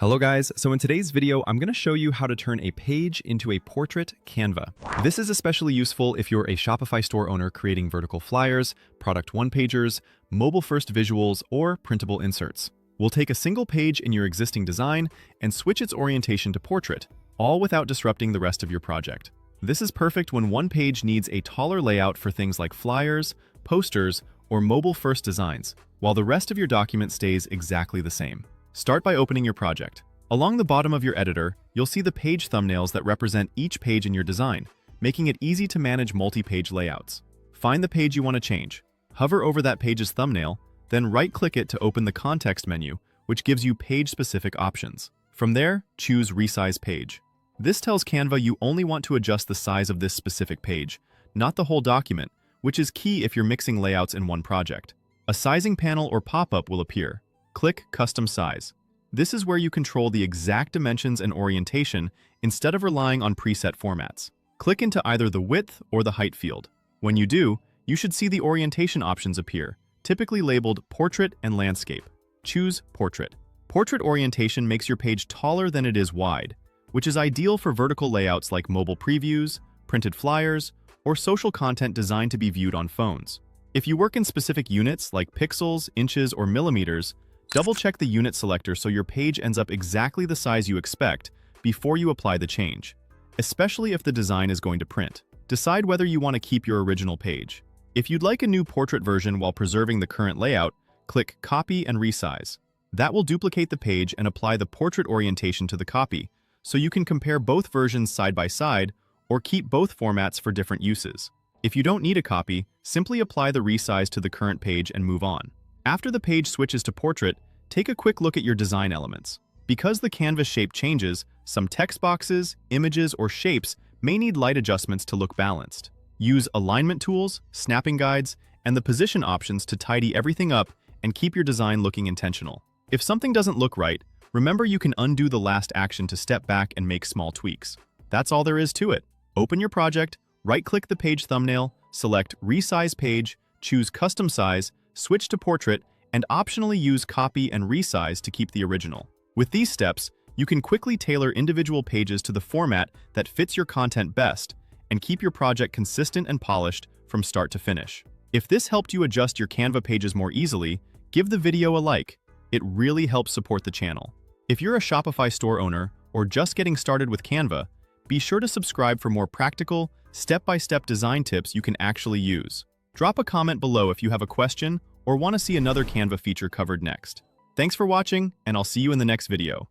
Hello guys, so in today's video, I'm going to show you how to turn a page into a portrait Canva. This is especially useful if you're a Shopify store owner creating vertical flyers, product one-pagers, mobile-first visuals, or printable inserts. We'll take a single page in your existing design and switch its orientation to portrait, all without disrupting the rest of your project. This is perfect when one page needs a taller layout for things like flyers, posters, or mobile-first designs, while the rest of your document stays exactly the same. Start by opening your project. Along the bottom of your editor, you'll see the page thumbnails that represent each page in your design, making it easy to manage multi-page layouts. Find the page you want to change. Hover over that page's thumbnail, then right-click it to open the context menu, which gives you page-specific options. From there, choose Resize Page. This tells Canva you only want to adjust the size of this specific page, not the whole document, which is key if you're mixing layouts in one project. A sizing panel or pop-up will appear. Click Custom Size. This is where you control the exact dimensions and orientation instead of relying on preset formats. Click into either the width or the height field. When you do, you should see the orientation options appear, typically labeled Portrait and Landscape. Choose Portrait. Portrait orientation makes your page taller than it is wide, which is ideal for vertical layouts like mobile previews, printed flyers, or social content designed to be viewed on phones. If you work in specific units like pixels, inches, or millimeters, double-check the unit selector so your page ends up exactly the size you expect before you apply the change, especially if the design is going to print. Decide whether you want to keep your original page. If you'd like a new portrait version while preserving the current layout, click Copy and Resize. That will duplicate the page and apply the portrait orientation to the copy, so you can compare both versions side by side or keep both formats for different uses. If you don't need a copy, simply apply the resize to the current page and move on. After the page switches to portrait, take a quick look at your design elements. Because the canvas shape changes, some text boxes, images, or shapes may need light adjustments to look balanced. Use alignment tools, snapping guides, and the position options to tidy everything up and keep your design looking intentional. If something doesn't look right, remember you can undo the last action to step back and make small tweaks. That's all there is to it. Open your project, right-click the page thumbnail, select Resize Page, choose Custom Size, switch to Portrait, and optionally use Copy and Resize to keep the original. With these steps, you can quickly tailor individual pages to the format that fits your content best and keep your project consistent and polished from start to finish. If this helped you adjust your Canva pages more easily, give the video a like. It really helps support the channel. If you're a Shopify store owner or just getting started with Canva, be sure to subscribe for more practical, step-by-step design tips you can actually use. Drop a comment below if you have a question or want to see another Canva feature covered next. Thanks for watching, and I'll see you in the next video.